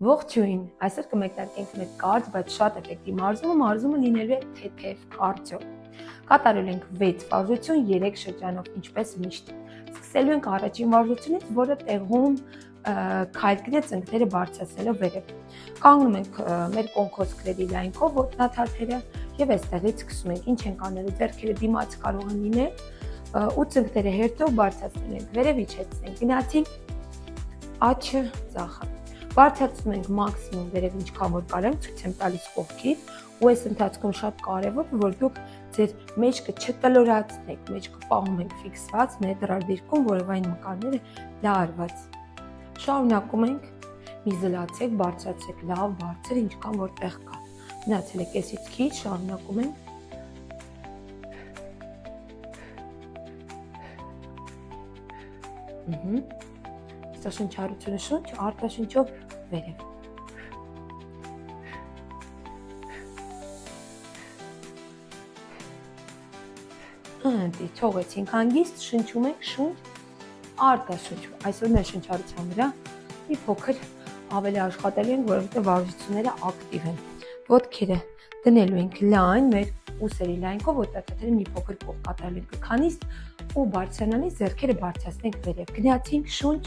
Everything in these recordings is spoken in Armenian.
Ողջույն, այսօր կմեկնարկենք մեր կարճ, բայց շատ էֆեկտիվ մարզումը լինելու է թեթև կարճո։ Կատարել ենք 6 վարժություն 3 շրջանով, ինչպես միշտ։ Սկսելու ենք առաջին վարժությունից, որը տեղում քայլքն է ծնկները բարձրացնելով վերև։ Կանգնում ենք մեր կոնքոսկրերի լայնքով ոտնաթաթերը եւ այստեղից սկսում ենք։ Ինչ ենք անելու, ձեռքերը դիմաց կարող են լինել ու ծնկները հերթով բարձրացնում ենք վերև իջեցնենք։ Գնացինք աչը ծախը։ Բարձրացնում ենք մաքսիմում վերև ինչքան որ կարող ենք, ցույց եմ տալիս կողքից, ու այս ընթացքում շատ կարևոր է, որ դուք ձեր մեջքը չկլորացնեք, մեջքը պահում եք ֆիքսված, նեյտրալ դիրքում, որով այն մկանները լարված։ Շարունակում ենք, մի զլացեք, բարձրացրեք լավ բարձր, ինչքան որ տեղ կա։ Մնացել է կեսից քիչ, շարունակում ենք։ Շնչառությունը շունչ, արտաշնչով վերև։ Հանդի, թողեցինք հանգիստ, շնչում ենք շունչ, արտաշունչ։ Այսօր մեր շնչառության վրա մի փոքր ավելի աշխատելու ենք, որովհետև վարժությունները ակտիվ են։ Ոտքերը դնելու ենք լայն, մեր ուսերի լայնքով, ոտնաթաթերը մի փոքր կող կատարելու ենք քանիստ ու բարձրանալիս ձեռքերը բարձրացնենք վերև։ Գնացինք շունչ,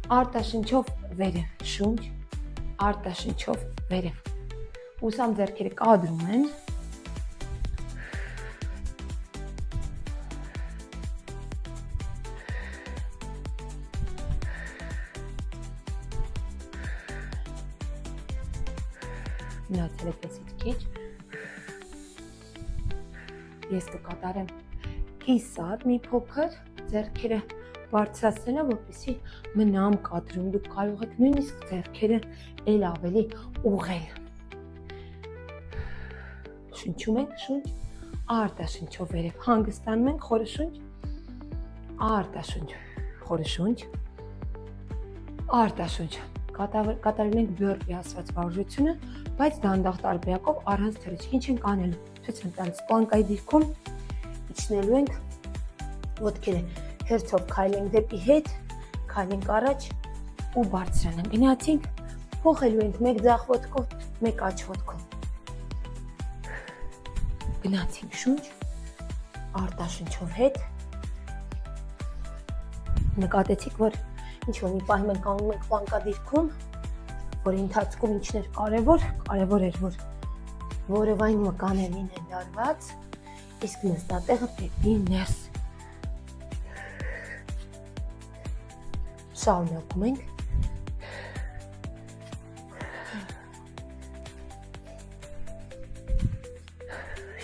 արտաշնչով վերև, շունչ, արտաշնչով վերև։ Ուսամ ձեռքերը կադրում են։ Մնացել է կեսից քիչ։ Ես կկատարեմ կիսատ մի փոքր, ձեռքերը բարձրացնելով, որպեսզի մնամ կադրում, դուք կարող եք նույնիսկ ձեռքերը ել ավելի ուղղել։ Շնչում ենք շունչ, արտաշնչով վերև, հանգստանում ենք խորը շունչ, արտաշունչ, խորը շունչ, արտաշունչ։ Կատարել ենք բյուրպի ասված վարժությունը, բայց դանդաղ տարբերակով առանց թռիչքի։ Ինչ ենք անելու, ցույց եմ տալիս պլանկայի դիրքում, իջնելու ենք, ոտքերը հերթով քայլենք դեպի հետ, քայլենք առաջ ու բարձրանանք։ Գնացինք, փոխելու ենք մեկ ձախ ոտքով, մեկ աջ ոտքով։ Գնացինք շունչ, արտաշնչով հետ։ Նկատեցիք, որ ինչ-որ մի պահի մենք կանգնում ենք պլանկադիրքում, որի ընթացքում ինչն էր կարևոր էր, որ որովայն մկաներին են լարված, իսկ նստատեղը դեպի ներս։ Շարունակում ենք։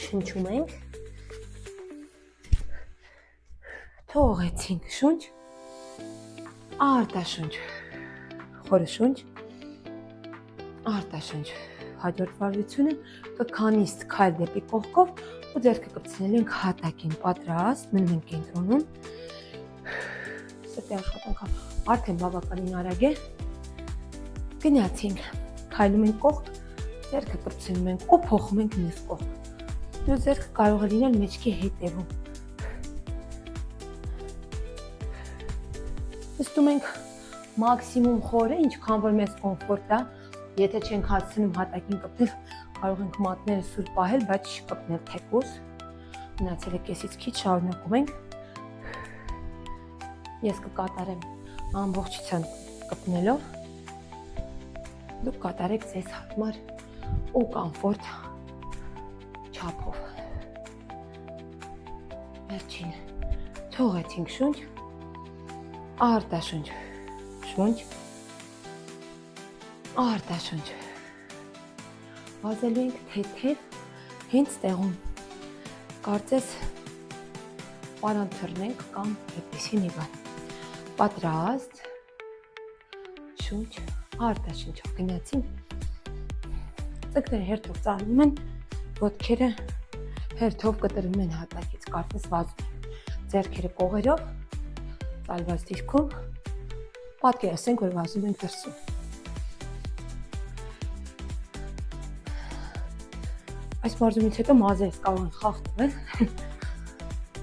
Շնչում ենք։ Թողեցինք շունչ, արտաշունչ, խորը շունչ, արտաշունչ։ Հաջորդ վարժությունը կքանիստ քայլ դեպի կողքով ու ձեռքը կպցնելու ենք հատակին, պատրաստ, մնում ենք կենտրոնում։ Սրտի աշխատանքը արդեն բավականին արագ է։ Գնացինք, քայլում ենք կողք, ձեռքը կպցնում ենք ու փոխում ենք մյուս կողք։ Մյուս ձեռքը կարող է լինել մեջքի հետևում։ Նստում ենք մաքսիմում խորը, ինչքան որ մեզ կոմֆորտ է։ Եթե չենք հասցնում հատակին կպնել, կարող ենք մատները սուր պահել, բայց չկպնել թեկուզ։ Մնացել է կեսից քիչ, շարունակում ենք։ Ես կկատարեմ ամբողջությամբ կպնելով։ Դուք կատարեք ձեզ համար ու կոմֆորտ չափով։ Վերջին թողեցինք շունչ, արտաշունչ, շունչ, արտաշունչ։ Վազելու ենք թեթև հենց տեղում։ Կարծես պարան թռնենք կամ այդպիսի մի բան։ Պատրաստ, շունչ, արտաշունչով գնացինք։ Ծնկները հերթով ծալվում են, ոտքերը հերթով կտրվում են հատակից, կարծես վազում են։ Ձեռքերը կողերով, ծալված դիրքում, պատկերացրեք, որ վազում ենք դրսում։ Այս մարզումից հետո մազերս կարող են խախտվել,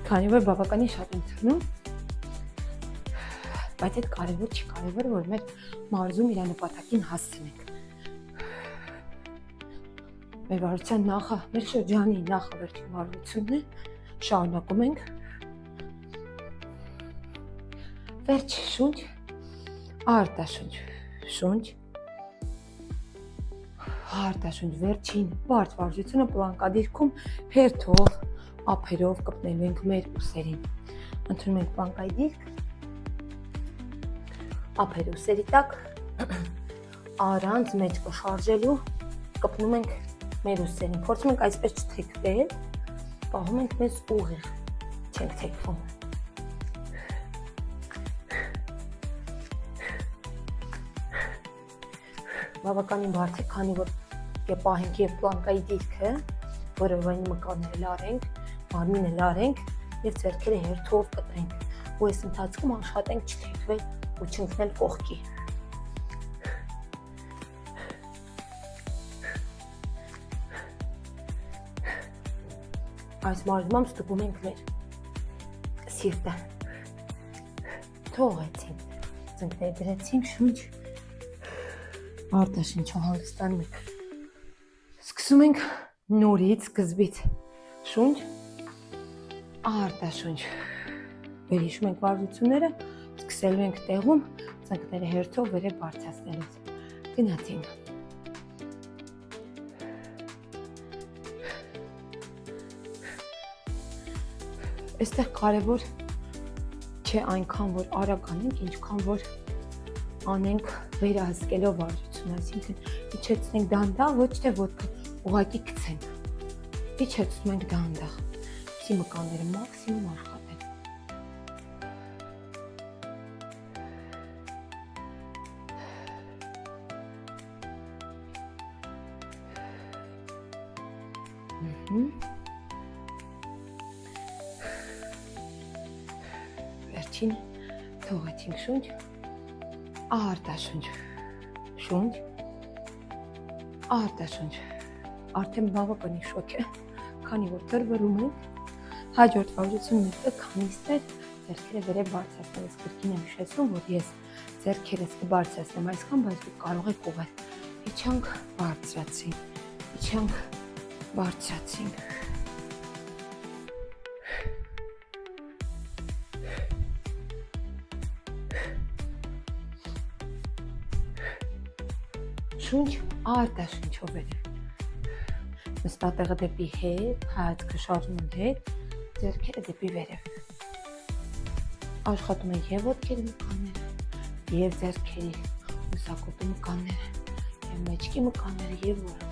քանի որ բավականին շատ են թռնում։ Բայց այդ կարևոր չի, կարևորը որ մեր մարզում իր նպատակին հասցնենք։ Մեր վարության մեր շրջանի նախավերջին վարությունն է, շարունակում ենք։ Վերջ շունչ, արտաշունչ, շունչ, արտաշունչ, վերջին բարդ վարժությունը պլանկադիրքում հերթով, ափերով կպնելու ենք մեր ուսերին։ Ընդունում ենք պլանկայի դիրք, ափերը ուսերի տակ, առանց մեջքը շարժելու կպնում ենք մեր ուսերին, փորձում ենք այսպես չթեքվել, պահում ենք մեզ ուղիղ, չենք թեքվում։ Բավականին բարդ է, քանի որ կպահենք եւ պլանկայի դիրքը, որովայն մկանները լարենք, մարմինը լարենք եւ ձեռքերը հերթով կտրենք։ Ու այս ընթացքում աշխատենք չթեքվել ու չընկնել կողքի։ Այս մարզմամբ ստուգում ենք մեր սիրտը։ Թողեցինք, ծնկները դրեցինք, շունչ, արտաշունչը հանգստանում ենք։ Սկսում ենք նորից, սկզբից, շունչ, արտաշունչ։ Վերհիշում ենք վարժությունները, սկսելու ենք տեղում, ծնկները հերթով վերև բարձրացնելուց։ Գնացինք։ Այստեղ կարևոր չէ այնքան, որ արագ անենք, ինչքան որ անենք վերահսկելով վարժությունը, այսինքն իջեցնենք դանդաղ, ոչ թե ոտքը ուղղակի գցենք։ Իջեցնում ենք դանդաղ, սի մկանները մաքսիմում աշխատեն։ Վերջին թողեցինք շունչ, արտաշունչ, շունչ, արտաշունչ, արդեն բավականին շոկ է, քանի որ դրվռում ենք, հաջորդ վարժությունն է քանիստր, ձեռքերը վերև բարձրացնելուց կրկին եմ հիշեցնում, որ ես ձեռքերս կբարձրացնեմ այսքան, բայց դուք կարող եք ուղղել, իջանք, բարձրացինք, իջանք, բարձրացինք։ Շունչ, արտաշունչով վերև։ Նստատեղը դեպի հետ, հայացքը շարժում հետ, ձեռքերը դեպի վերև։ Աշխատում են և ոտքերի մկանները, և ձեռքերի ուսակոտի մկանները, և մեջքի մկանները, և որը։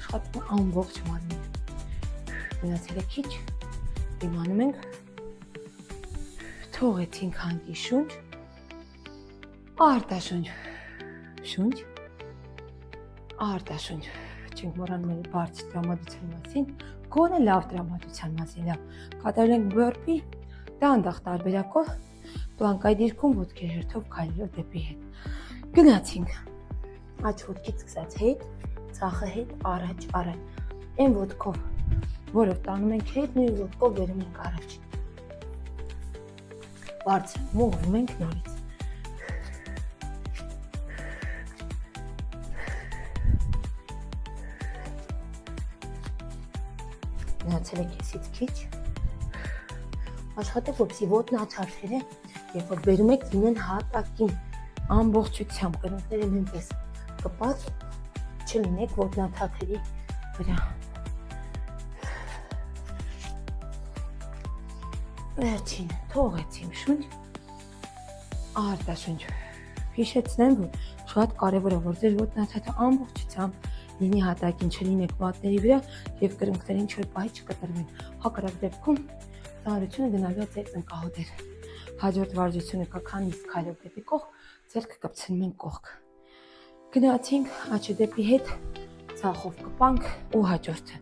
Աշխատում են ամբողջ մարմինը։ Մնացել է քիչ, իմանում ենք, թողեցինք հանգի շունչ, արտաշունչ, շունչ, արտաշունչ, չենք մոռանում մեր բարձր տրամադրության մասին, գոնե լավ տրամադրության մասին, լավ, կատարել ենք բուրպի, դանդաղ տարբերակով, պլանկայի դիրքում ոտքերը հերթով քայլելով դեպի հետ, գնացինք, աջ ոտքից սկսած հետ, ծախը հետ, առաջ, այն ոտքով, որով տանում ենք հետ, նույն ոտքով վերում ենք առաջ, բարձր, մողվում ենք նորից, մնացել է քեսից քիչ, աշխատեք, որպեսզի ոտնաչափերը, երբ որ բերում եք, լինեն հատակին, ամբողջությամբ, կրունկները նույնպես կպած, չլինեք ոտնաթաթերի վրա։ Վերջին, թողեցինք շունչ, արտաշունչ, հիշեցնեմ, որ շատ կարևոր է, որ ձեր ոտնաթաթը ամբողջությամբ լինի հատակին, չլինեք մատների վրա և կրունկներին ինչ-որ պահի չկտրվեն, հակառակ դեպքում ծանրությունը գնալու է ձեր ծնկահոտեր։ Հաջորդ վարժությունը կա քանիստ քայլով դեպի կողք, ձեռքը կպցնում ենք կողք։ Գնացինք, աչը դեպի հետ, ձախով կպանք ու հաջորդը։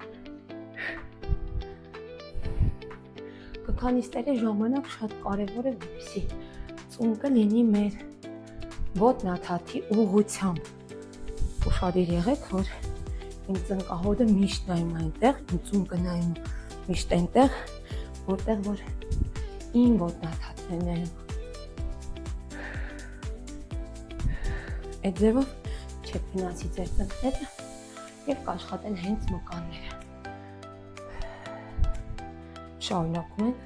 Կքանիստերի ժամանակ շատ կարևոր է, որպեսզի ծունկը լինի մեր ոտնաթաթի ուղղությամբ։ Ուշադիր եղեք, որ իմ ծնկահոտը միշտ նայում այնտեղ, իմ ծունկը նայում միշտ այնտեղ, որտեղ որ իմ ոտնաթաթն է նայում։ Այդ ձևով չեք գնացի ձեր ծնկները եւ կաշխատեն հենց մկանները։ Շարունակում ենք։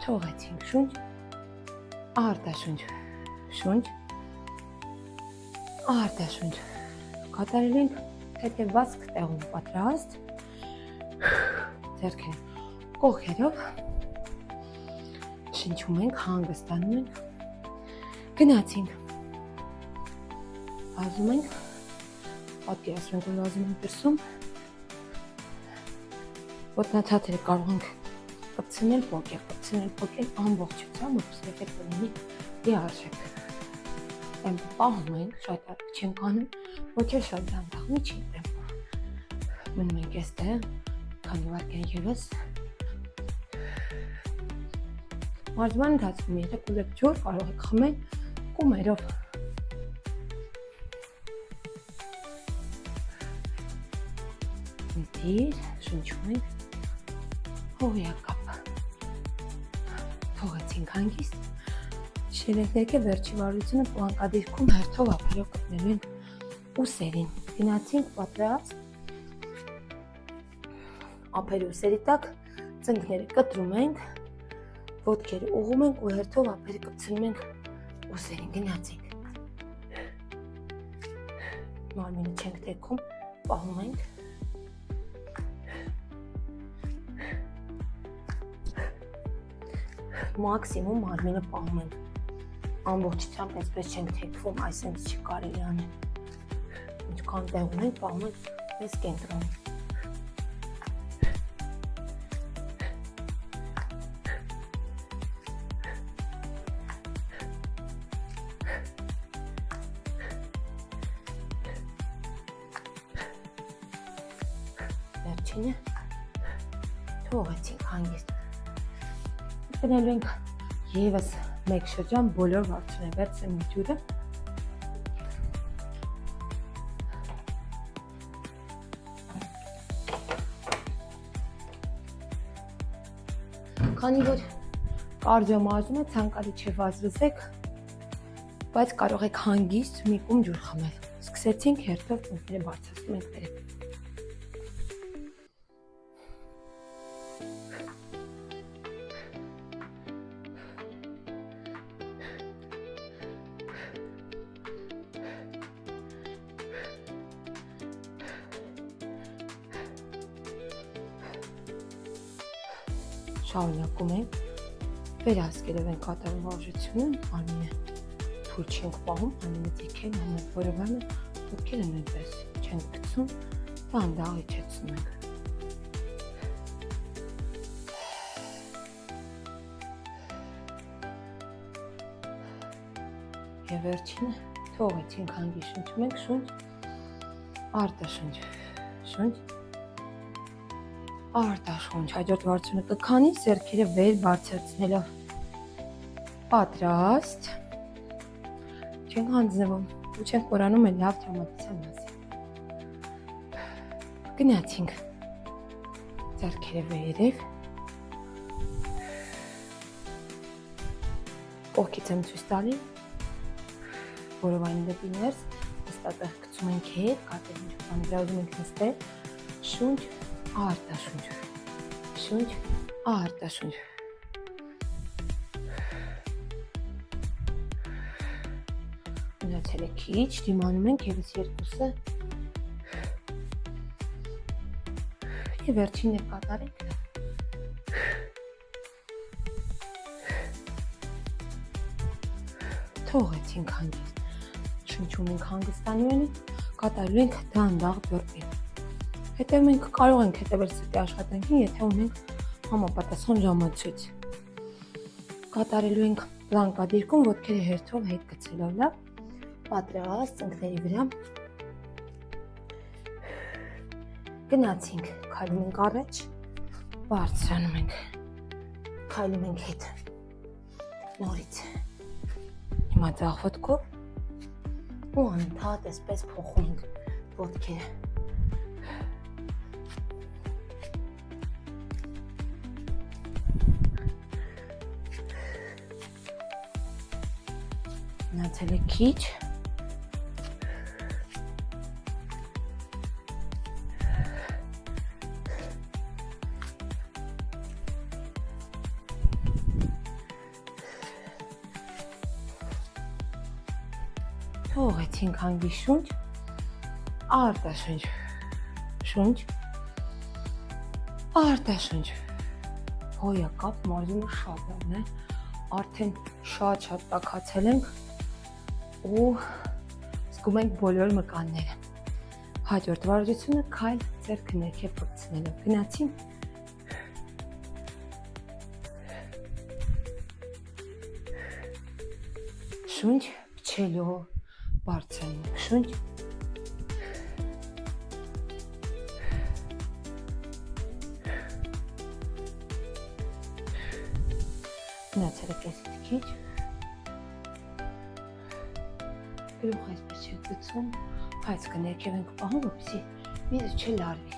Թողեցինք շունչ, արտաշունչ, շունչ, արտաշունչ։ Կատարել ենք թեթևացք տեղում պատրաստ։ Ձեռքերը կողքերով շնչում ենք, հանգստանում ենք։ Գնացինք։ Վազում ենք, պատկերացրենք, որ վազում ենք դրսում։ Ոտնացածերը կարող ենք կպցնել փոկել ամբողջությամբ, որպեսզի էֆեկտը լինի լիարժեք։ Այն պահում ենք, շատ արագ չենք անում, ոչ էլ շատ դանդաղ, միջին տեմպով։ Մնում ենք այստեղ, քանի վայրկյան ևս։ Մարզման ընթացքում եթե կուզեք ջուր, կարող եք խմել կումերով։ Դիր, շնչում ենք, հողյակապ։ Թողեցինք հանգիստ, շերեքեք է վերջի վարությունը պլանկադիրքում հերթով ափերով կպնելու ենք ուսերին։ Գնացինք պատրաստ, ափերի ուսերի տակ ծնկները կտրում ենք, ոտքերը ուղում ենք ու հերթով ափերը կպցնում ենք ուսերին, գնացինք։ Մարմինը չենք թեքում, պահում ենք։ Մաքսիմում մարմինը պահում ենք, ամբողջությամբ այսպես չենք թեքվում, այսպես չի կարելի անել։ Ինչքան տեղ ունենք, պահում ենք այս կենտրոնում։ Վերջինը թողեցինք հանգիստ։ Գնալու ենք ևս մեկ շրջան բոլոր վարդյունաբեր ծննդյուրը։ Քանի որ կարդիո մարզում է, ցանկալի չէ վազվզեք, բայց կարող եք հանգիստ մի կում ջուր խմել։ Սկսեցինք հերթով ծնկները բարձրացնում ենք վերև։ Շարունակում ենք, վերահսկելով ենք կատարում վարժությունը, արմինը թույլ չենք պահում, արմինը ձիգել, ամեն որևէ ոտքերը նույնպես չենք գցում, դանդաղ իջեցնում ենք։ Եվ վերջինը թողեցինք հանգիստ շնչում ենք, շունչ, արտաշունչ, շունչ, արտաշունչ, հաջորդ վարդությունը կքանի, ձեռքերը վեր բարձրացնելով։ Պատրաստ։ Չենք հանձնվում, ու չենք մոռանում էլ լավ տրամադրության մասին։ Գնացինք։ Ձեռքերը վերև։ Կողքից եմ ցույց տալի, որով այն դեպի ներս, հստակ գցում ենք հետ, կատերին ճուտան վրա ուզում ենք նստել, շունչ, արտաշունչ, շունչ, արտաշունչ։ Մնացել է քիչ, դիմանում ենք ևս երկուսը։ Եվ վերջինն էլ կատարենք։ Թողեցինք հանգիստ, շնչում ենք հանգստանում ենք, կատարում ենք դանդաղ բյուրպին։ Հետո մենք կարող ենք հետևել սրտի աշխատանքին, եթե ունենք համապատասխան ժամացույց։ Կատարելու ենք պլանկադիրքում, ոտքերը հերթով հետ գցելով, լավ։ Պատրաստ, ծնկների վրա։ Գնացինք, քայլում ենք առաջ, բարձրանում ենք, քայլում ենք հետ։ Նորից։ Հիմա ձախ ոտքով ու անընդհատ այսպես փոխում ենք ոտքերը։ Գնացել է քիչ։ Թողեցինք հանգի շունչ, արտաշունչ, շունչ, արտաշունչ, հոյա կապ մարզումը շատ լավն է, արդեն շատ տաքացել ենք ու զգում ենք բոլոր մկանները, հաջորդ վարժությունը քայլ ձեռքը ներքև պրծնելով, գնացինք, շունչ, փչելով, բարձրանում շունչ, գնացել է կեսից քիչ, գլուխը այսպես չի գցում, հայցքը ներքև ենք պահում, որպեսզի միտը չլարվի։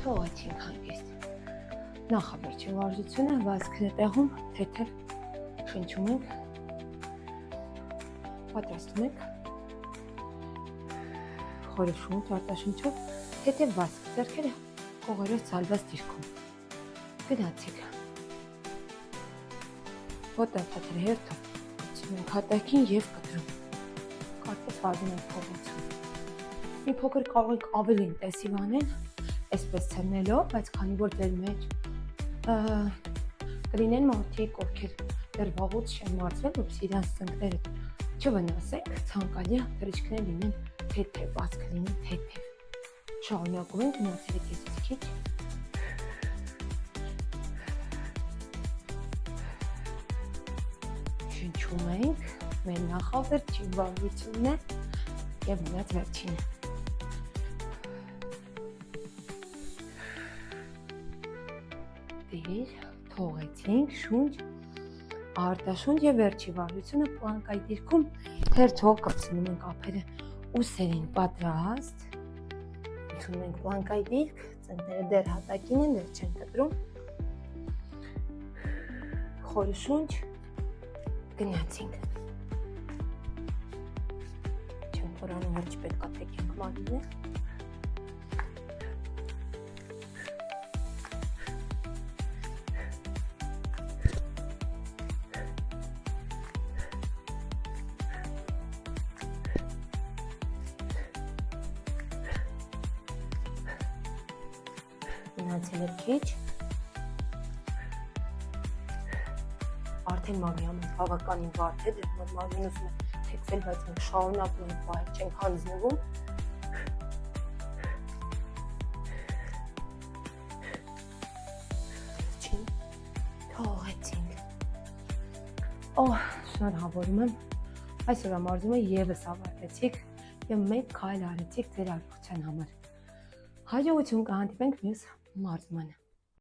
Թողեցինք հանգիստ։ Նախավերջին վարժությունը վազքն է տեղում, թեթև շնչում ենք, պատրաստում ենք, խորը շունչ, արտաշնչով, թեթև վազք, ձեռքերը կողերով ցալված դիրքում, գնացիք, ոտը թաթերը հերթով, գցում ենք հատակին և կտրում, կարպես վազում ենք փողոցում, մի փոքր կարող ենք ավելի ինտենսիվ անել, այսպես ցնելով, բայց քանի որ դեր մեջ կլինեն մարդիկ, ովքեր դեռ վաղուց չեն մարզվել, որպեսզի իրանց ծնկները չվնասենք, ցանկալի է թռիչքներ լինեն թեթև, վազքը լինի թեթև։ Շարունակում ենք, գնացել է կեսից քիչ։ Շնչում ենք, մեր նախավերջին վարժությունն է և մնաց վերջինը։ Դիր, թողեցինք, շունչ, արտաշունչ և վերջի վարժությունը պլանկայի դիրքում թերթով կպցնում ենք ափերը ուսերին պատրաստ, ընդունում ենք պլանկայի դիրք, ծնկները դեռ հատակին են, դեռ չեն կտրում, խորը շունչ, գնացինք, չենք որանում վերջ պետք է թեքենք մագինը, գնացել է քիչ, արդեն մագնիան բավականին վարդ է, դեռ մեր մագին ուզում է թեքվել, բայց մենք շարունակում ենք պահել, չենք հանձնվում։ Թողեցինք։ Շնորհավորում եմ, այսօրվա մարզումը ևս ավարտեցիք և մեկ քայլ արեցիք ձեր առողջության համար։ Հաջողություն կհանդիպենք մյուս մարզմանը։